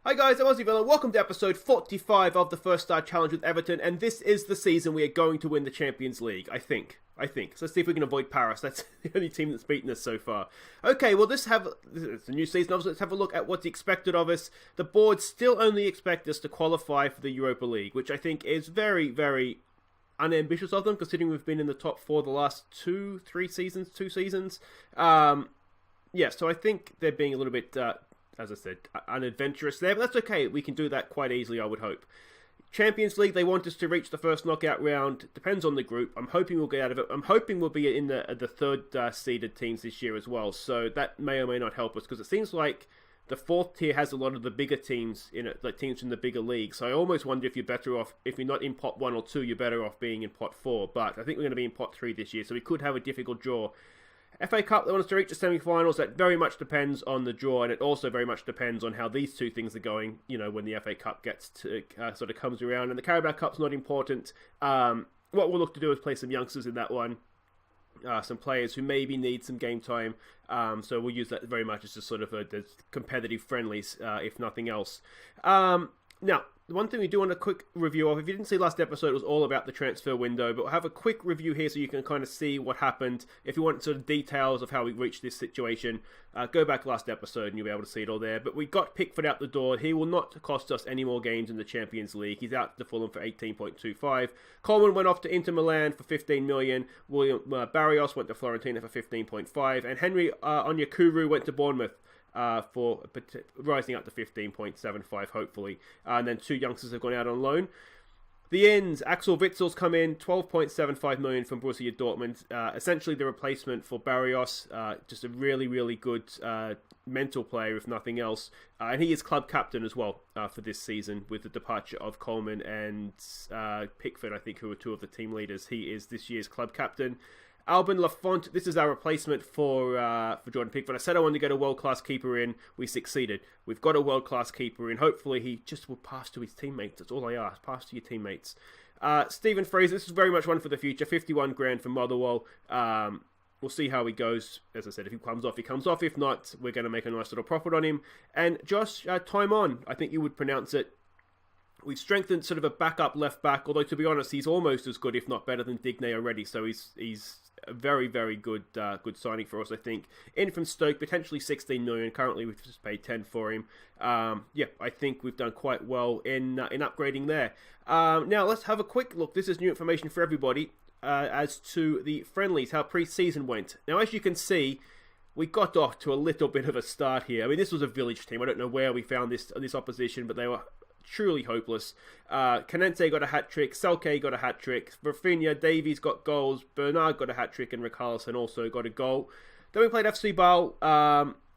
Hi guys, I'm Aussie Villain. Welcome to episode 45 of the First Star Challenge with Everton, and this is the season we are going to win the Champions League, I think. So let's see if we can avoid Paris. That's the only team that's beaten us so far. Okay, well it's a new season, obviously. Let's have a look at what's expected of us. The board still only expect us to qualify for the Europa League, which I think is very, very unambitious of them, considering we've been in the top four the last two seasons. Yeah, so I think they're being a little bit, as I said, unadventurous there, but that's okay. We can do that quite easily, I would hope. Champions League, they want us to reach the first knockout round. Depends on the group. I'm hoping we'll get out of it. I'm hoping we'll be in the third seeded teams this year as well, so that may or may not help us, because it seems like the fourth tier has a lot of the bigger teams in it, like teams from the bigger leagues. So I almost wonder if you're better off, if you're not in pot 1 or 2, you're better off being in pot 4. But I think we're going to be in pot 3 this year, so we could have a difficult draw. FA Cup, they want us to reach the semi-finals. That very much depends on the draw, and it also very much depends on how these two things are going, you know, when the FA Cup gets to, sort of comes around. And the Carabao Cup's not important. What we'll look to do is play some youngsters in that one. Some players who maybe need some game time. So we'll use that very much as just sort of a competitive friendlies, if nothing else. Now, the one thing we do want a quick review of, if you didn't see last episode, it was all about the transfer window, but we'll have a quick review here so you can kind of see what happened. If you want sort of details of how we reached this situation, go back last episode and you'll be able to see it all there. But we got Pickford out the door. He will not cost us any more games in the Champions League. He's out to Fulham for 18.25. Coleman went off to Inter Milan for 15 million. William Barrios went to Fiorentina for 15.5. And Henry Onyekuru went to Bournemouth for rising up to 15.75, hopefully. And then two youngsters have gone out on loan. The ends, Axel Witzel's come in, 12.75 million from Borussia Dortmund. Essentially the replacement for Barrios. Just a really, really good mental player, if nothing else. And he is club captain as well for this season, with the departure of Coleman and Pickford, I think, who are two of the team leaders. He is this year's club captain. Alban Lafont, this is our replacement for Jordan Pickford. I said I wanted to get a world-class keeper in. We succeeded. We've got a world-class keeper in. Hopefully he just will pass to his teammates. That's all I ask. Pass to your teammates. Stephen Fraser, this is very much one for the future. 51 grand for Motherwell. We'll see how he goes. As I said, if he comes off, he comes off. If not, we're going to make a nice little profit on him. And Josh Timon, I think you would pronounce it. We've strengthened sort of a backup left back, although to be honest, he's almost as good, if not better, than Digne already. So he's a very, very good good signing for us, I think. In from Stoke, potentially 16 million. Currently, we've just paid 10 for him. Yeah, I think we've done quite well in upgrading there. Now, let's have a quick look. This is new information for everybody as to the friendlies, how pre-season went. Now, as you can see, we got off to a little bit of a start here. I mean, this was a village team. I don't know where we found this opposition, but they were truly hopeless. Canente got a hat-trick, Selke got a hat-trick, Rafinha, Davies got goals, Bernard got a hat-trick, and Richarlison also got a goal. Then we played FC Bale.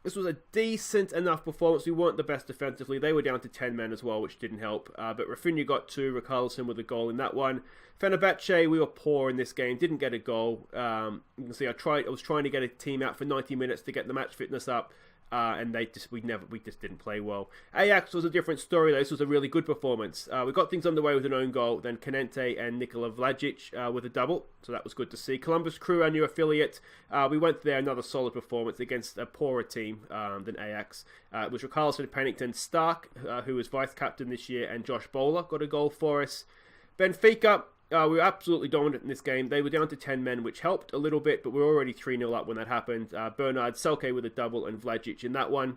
This was a decent enough performance. We weren't the best defensively. They were down to 10 men as well, which didn't help. But Rafinha got 2, Richarlison with a goal in that one. Fenerbahce, we were poor in this game, didn't get a goal. You can see I was trying to get a team out for 90 minutes to get the match fitness up. And we just didn't play well. Ajax was a different story though. This was a really good performance. We got things underway with an own goal, then Canente and Nikola Vlasic with a double, so that was good to see. Columbus Crew, our new affiliate, we went there, another solid performance against a poorer team than Ajax. It was Richarlison, Pennington, Stark, who was vice-captain this year, and Josh Bowler got a goal for us. Benfica, we were absolutely dominant in this game. They were down to 10 men, which helped a little bit, but we were already 3-0 up when that happened. Bernard, Selke with a double, and Vlasic in that one.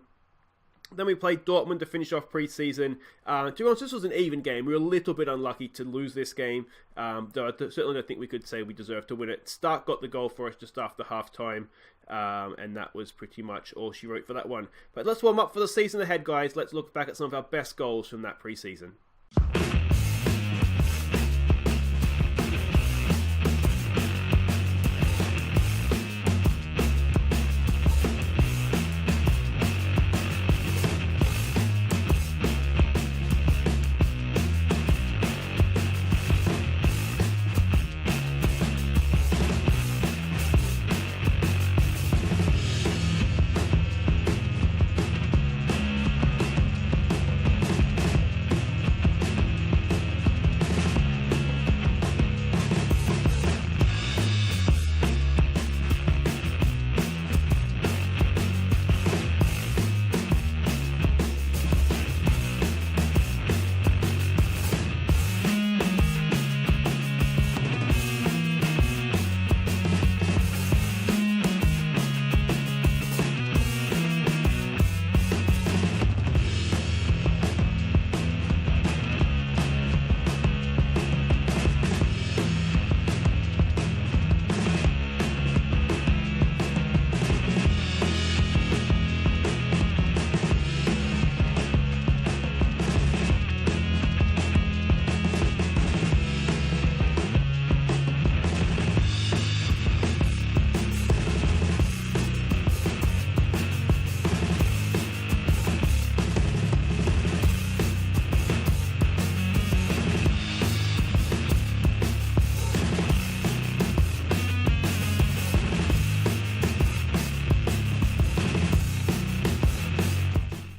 Then we played Dortmund to finish off pre-season. To be honest, this was an even game. We were a little bit unlucky to lose this game, though I certainly don't think we could say we deserved to win it. Stark got the goal for us just after half-time, and that was pretty much all she wrote for that one. But let's warm up for the season ahead, guys. Let's look back at some of our best goals from that pre-season.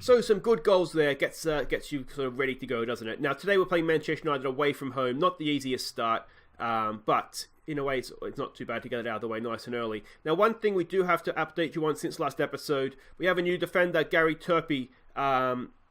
So some good goals there gets you sort of ready to go, doesn't it? Now today we're playing Manchester United away from home. Not the easiest start, but in a way it's not too bad to get it out of the way nice and early. Now one thing we do have to update you on since last episode, we have a new defender, Gary Turpie,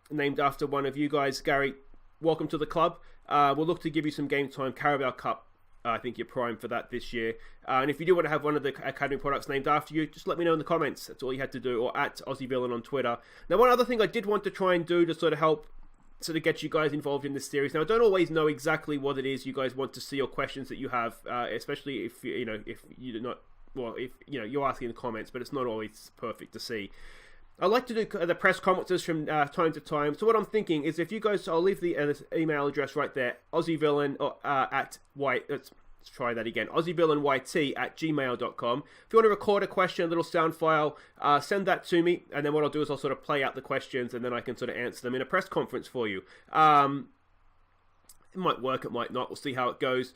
named after one of you guys. Gary, welcome to the club. We'll look to give you some game time. Carabao Cup, I think you're primed for that this year. And if you do want to have one of the Academy products named after you, just let me know in the comments. That's all you had to do, or at Aussie Villain on Twitter. Now, one other thing I did want to try and do to sort of help sort of get you guys involved in this series. Now, I don't always know exactly what it is you guys want to see or questions that you have, especially if you're not, well, if you're asking in the comments, but it's not always perfect to see. I like to do the press conferences from time to time. So what I'm thinking is, if you guys, I'll leave the email address right there, AussieVillain at White. Let's try that again. AussieVillainYT@gmail.com. If you want to record a question, a little sound file, send that to me, and then what I'll do is I'll sort of play out the questions, and then I can sort of answer them in a press conference for you. It might work, it might not. We'll see how it goes.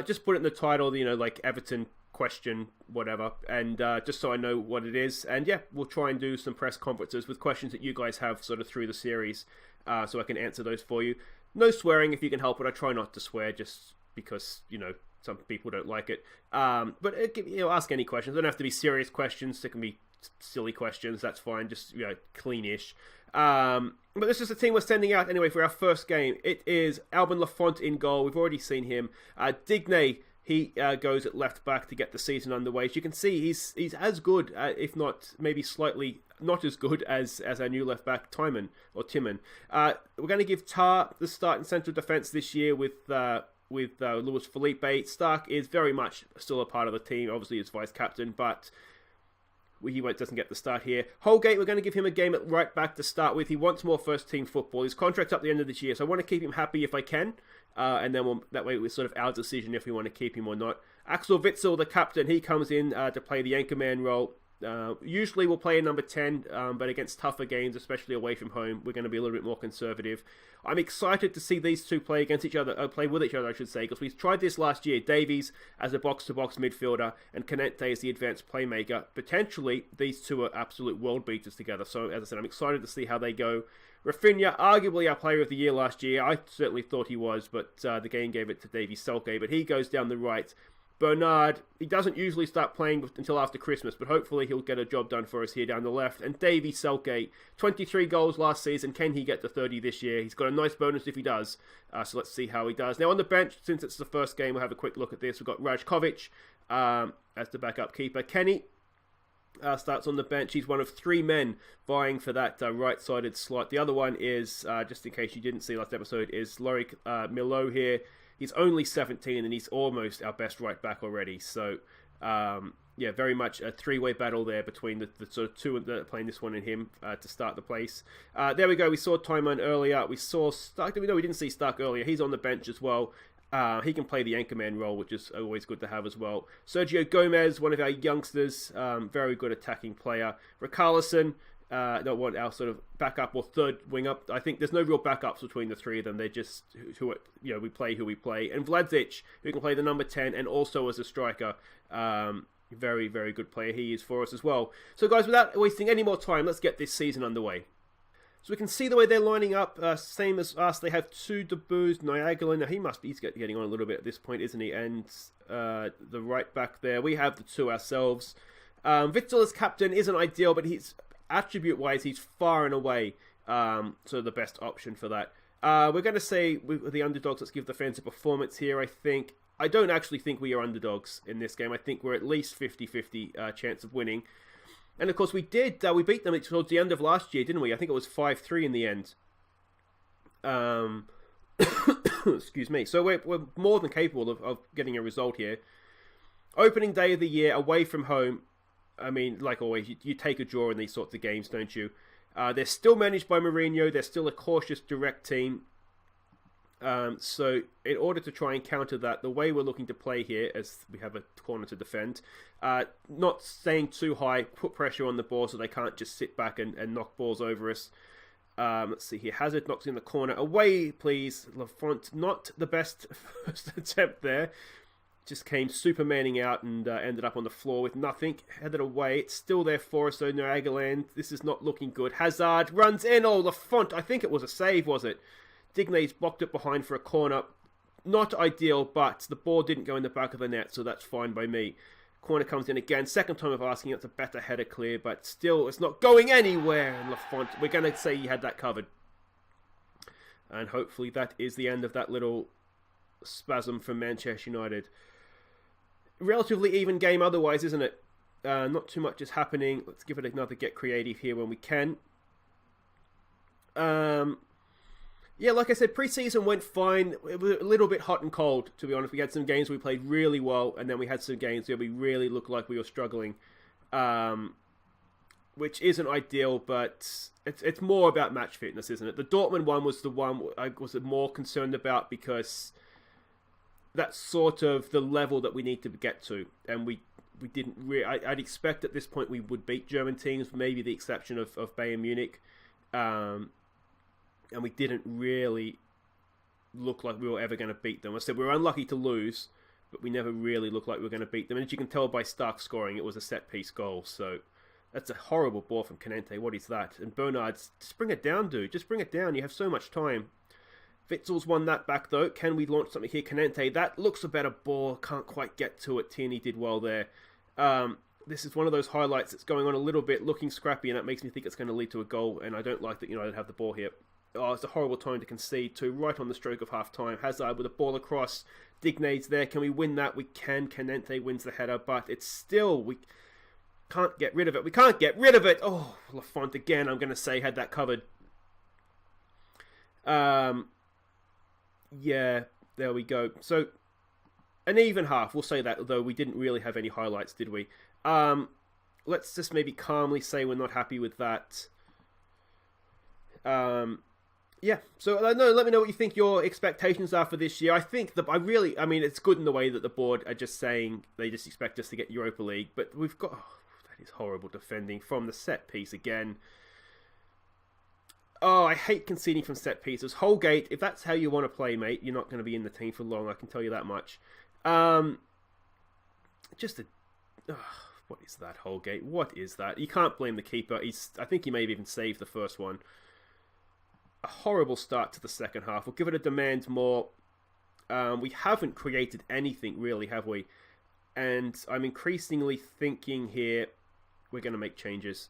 Just put it in the title, like Everton question, whatever, and just so I know what it is. And yeah, we'll try and do some press conferences with questions that you guys have sort of through the series, so I can answer those for you. No swearing if you can help it. I try not to swear just because some people don't like it. But ask any questions. They don't have to be serious questions. They can be silly questions. That's fine. Just cleanish. But this is the team we're sending out anyway for our first game. It is Alban Lafont in goal. We've already seen him. Digne, he goes at left back to get the season underway. As you can see, he's as good, if not maybe slightly not as good as our new left back, Timon. We're going to give Tar the start in central defence this year with Luis Felipe. Stark is very much still a part of the team, obviously as vice captain, but he doesn't get the start here. Holgate, we're going to give him a game at right back to start with. He wants more first team football. His contract's up at the end of this year, so I want to keep him happy if I can. And then that way it's sort of our decision if we want to keep him or not. Axel Witsel, the captain, he comes in to play the anchorman role. Usually we'll play a number 10, but against tougher games, especially away from home, we're going to be a little bit more conservative. I'm excited to see these two play against each other, play with each other, I should say, because we tried this last year. Davies as a box-to-box midfielder and Canete as the advanced playmaker. Potentially, these two are absolute world beaters together. So, as I said, I'm excited to see how they go. Rafinha, arguably our player of the year last year. I certainly thought he was, but the game gave it to Davy Selke. But he goes down the right. Bernard, he doesn't usually start playing until after Christmas, but hopefully he'll get a job done for us here down the left. And Davy Selke, 23 goals last season. Can he get to 30 this year? He's got a nice bonus if he does. So let's see how he does. Now on the bench, since it's the first game, we'll have a quick look at this. We've got Rajkovic as the backup keeper. Kenny starts on the bench. He's one of three men vying for that right-sided slot. The other one is, just in case you didn't see last episode, is Lorik Milo here. He's only 17 and he's almost our best right back already. So, very much a three-way battle there between the sort of two that are playing this one and him to start the place. There we go. We saw Timon earlier. We saw Stark. No, we didn't see Stark earlier. He's on the bench as well. He can play the anchorman role, which is always good to have as well. Sergio Gomez, one of our youngsters, very good attacking player. Rickarlison, our sort of backup or third wing up. I think there's no real backups between the three of them. They're just we play who we play. And Vladzic, who can play the number 10 and also as a striker. Very, very good player he is for us as well. So guys, without wasting any more time, let's get this season underway. So we can see the way they're lining up, same as us. They have two debuts. Niagara, now he's getting on a little bit at this point, isn't he? And the right back there, we have the two ourselves. Witsel as captain isn't ideal, but he's attribute-wise, he's far and away sort of the best option for that. We're going to say with the underdogs, let's give the fans a performance here, I think. I don't actually think we are underdogs in this game. I think we're at least 50-50 chance of winning. And of course we did, we beat them towards the end of last year, didn't we? I think it was 5-3 in the end. Excuse me. So we're more than capable of getting a result here. Opening day of the year, away from home. I mean, like always, you take a draw in these sorts of games, don't you? They're still managed by Mourinho. They're still a cautious, direct team. So in order to try and counter that, the way we're looking to play here, as we have a corner to defend, not staying too high, put pressure on the ball so they can't just sit back and knock balls over us. Let's see here. Hazard knocks in the corner. Away, please. Lafont, not the best first attempt there. just came supermaning out and ended up on the floor with nothing. Headed away. It's still there for us, though. Nagaland. This is not looking good. Hazard runs in. Oh, Lafont. I think it was a save, was it? Digne's blocked it behind for a corner. Not ideal, but the ball didn't go in the back of the net, so that's fine by me. Corner comes in again. Second time of asking. It's a better header clear, but still, it's not going anywhere. And Lafont, we're going to say he had that covered. And hopefully that is the end of that little spasm from Manchester United. Relatively even game otherwise, isn't it? Not too much is happening. Let's give it another get creative here when we can. Yeah, like I said, pre-season went fine. It was a little bit hot and cold, to be honest. We had some games we played really well, and then we had some games where we really looked like we were struggling, which isn't ideal, but it's more about match fitness, isn't it? The Dortmund one was the one I was more concerned about because that's sort of the level that we need to get to, and we didn't really... I'd expect at this point we would beat German teams, maybe the exception of Bayern Munich, and we didn't really look like we were ever going to beat them. I said we were unlucky to lose, but we never really looked like we were going to beat them. And as you can tell by Stark scoring, it was a set-piece goal. So that's a horrible ball from Canente. What is that? And Bernard's, just bring it down, dude. Just bring it down. You have so much time. Witzel's won that back, though. Can we launch something here? Canente, that looks a better ball. Can't quite get to it. Tierney did well there. This is one of those highlights that's going on a little bit, looking scrappy, and that makes me think it's going to lead to a goal. And I don't like that United have the ball here. Oh, it's a horrible time to concede to, right on the stroke of half-time. Hazard with a ball across. Digne's there. Can we win that? We can. Canente wins the header, but it's still... We can't get rid of it. We can't get rid of it. Oh, Lafont again, I'm going to say, had that covered. Yeah, there we go. So, an even half. We'll say that, although we didn't really have any highlights, did we? Let's just maybe calmly say we're not happy with that. Yeah, so no, let me know what you think your expectations are for this year. I think I mean, it's good in the way that the board are just saying they just expect us to get Europa League, but we've got, that is horrible defending from the set piece again. Oh, I hate conceding from set pieces. Holgate, if that's how you want to play, mate, you're not going to be in the team for long, I can tell you that much. What is that, Holgate? What is that? You can't blame the keeper. I think he may have even saved the first one. A horrible start to the second half. We'll give it a demand more. We haven't created anything really, have we? And I'm increasingly thinking here we're going to make changes.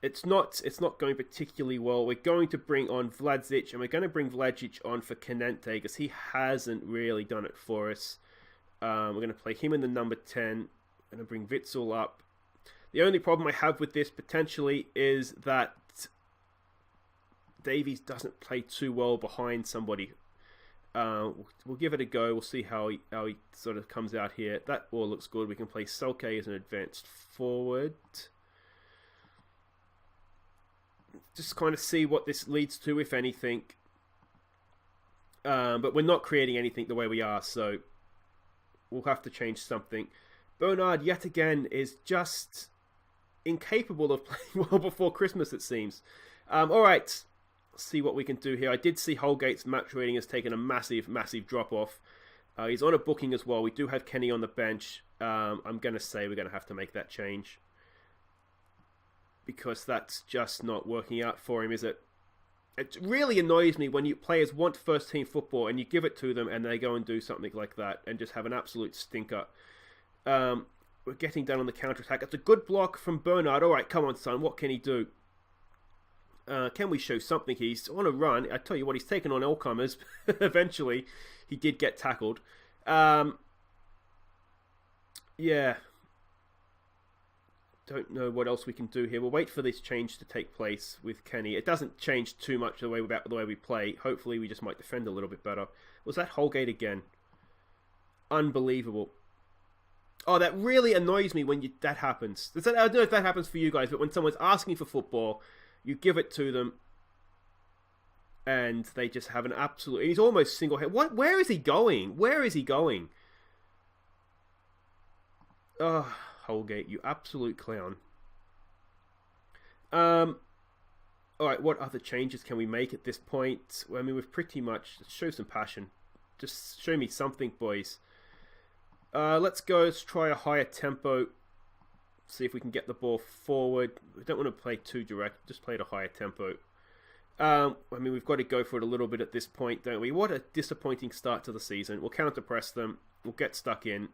It's not going particularly well. We're going to bring on Vlasic, and we're going to bring Vlasic on for Canente because he hasn't really done it for us. We're going to play him in the number 10. We're going to bring Witzel up. The only problem I have with this potentially is that Davies doesn't play too well behind somebody. We'll give it a go. We'll see how he sort of comes out here. That all looks good. We can play Selke as an advanced forward. Just kind of see what this leads to, if anything. But we're not creating anything the way we are, so we'll have to change something. Bernard, yet again, is just incapable of playing well before Christmas, it seems. Alright, let's see what we can do here. I did see Holgate's match rating has taken a massive, massive drop-off. He's on a booking as well. We do have Kenny on the bench. I'm going to say we're going to have to make that change. Because that's just not working out for him, is it? It really annoys me when players want first-team football and you give it to them and they go and do something like that and just have an absolute stinker. We're getting down on the counter-attack. It's a good block from Bernard. All right, come on, son. What can he do? Can we show something? He's on a run. I tell you what, he's taken on all comers. Eventually, he did get tackled. Yeah. Don't know what else we can do here. We'll wait for this change to take place with Kenny. It doesn't change too much the way we play. Hopefully, we just might defend a little bit better. Was that Holgate again? Unbelievable. Oh, that really annoys me when that happens. I don't know if that happens for you guys, but when someone's asking for football, you give it to them, and they just have an absolute... He's almost single-handed. What? Where is he going? Where is he going? Oh, Holgate, you absolute clown. Alright, what other changes can we make at this point? Well, I mean, we've pretty much... Show some passion. Just show me something, boys. Let's try a higher tempo. See if we can get the ball forward. We don't want to play too direct. Just play at a higher tempo. I mean, we've got to go for it a little bit at this point, don't we? What a disappointing start to the season. We'll counter-press them. We'll get stuck in.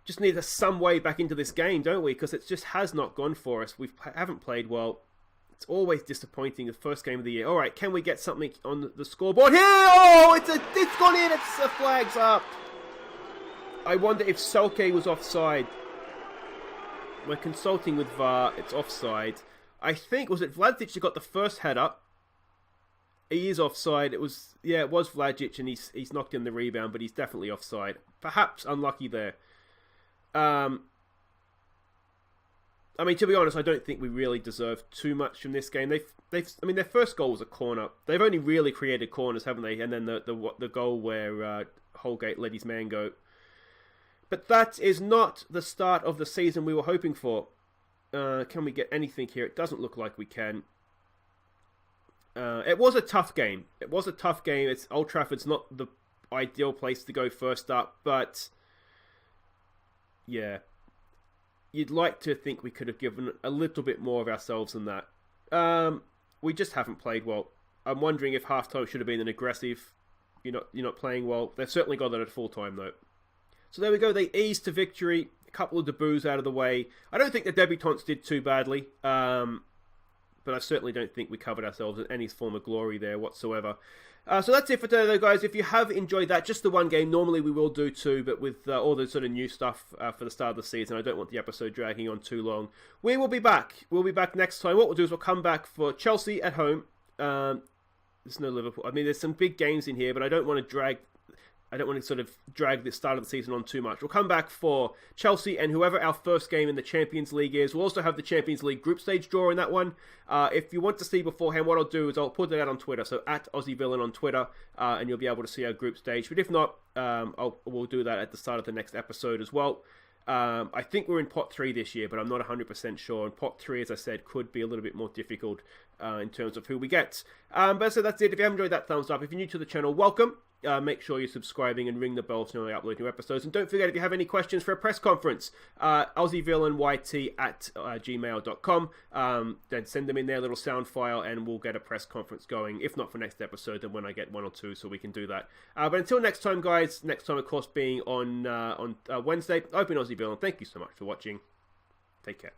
Just need some way back into this game, don't we? Because it just has not gone for us. We haven't played well. It's always disappointing, the first game of the year. All right, can we get something on the scoreboard here? Oh, it's gone in. It's the flag's up. I wonder if Selke was offside. We're consulting with VAR. It's offside. I think, was it Vladic that got the first header? He is offside. It was Vladic, and he's knocked in the rebound, but he's definitely offside. Perhaps unlucky there. I mean, to be honest, I don't think we really deserve too much from this game. I mean, their first goal was a corner. They've only really created corners, haven't they? And then the goal where Holgate let his man go. But that is not the start of the season we were hoping for. Can we get anything here? It doesn't look like we can. It was a tough game. It's Old Trafford's not the ideal place to go first up, but yeah, you'd like to think we could have given a little bit more of ourselves than that. We just haven't played well. I'm wondering if halftime should have been an aggressive. You're not playing well. They've certainly got that at full time though. So there we go. They eased to victory. A couple of debuts out of the way. I don't think the debutants did too badly. But I certainly don't think we covered ourselves in any form of glory there whatsoever. So that's it for today, though, guys. If you have enjoyed that, just the one game, normally we will do two, but with all the sort of new stuff for the start of the season, I don't want the episode dragging on too long. We will be back. We'll be back next time. What we'll do is we'll come back for Chelsea at home. There's no Liverpool. I mean, there's some big games in here, but I don't want to sort of drag the start of the season on too much. We'll come back for Chelsea and whoever our first game in the Champions League is. We'll also have the Champions League group stage draw in that one. If you want to see beforehand, what I'll do is I'll put that out on Twitter. So at AussieVillain on Twitter, and you'll be able to see our group stage. But if not, we'll do that at the start of the next episode as well. I think we're in pot 3 this year, but I'm not 100% sure. And pot 3, as I said, could be a little bit more difficult in terms of who we get. But so that's it. If you haven't enjoyed that, thumbs up. If you're new to the channel, welcome. Make sure you're subscribing and ring the bell to know when I upload new episodes. And don't forget, if you have any questions for a press conference, AussieVillainYT@gmail.com. Then send them in their little sound file and we'll get a press conference going. If not for next episode, then when I get one or two, so we can do that. But until next time, guys, next time, of course, being on Wednesday, I've been Aussie Villain. Thank you so much for watching. Take care.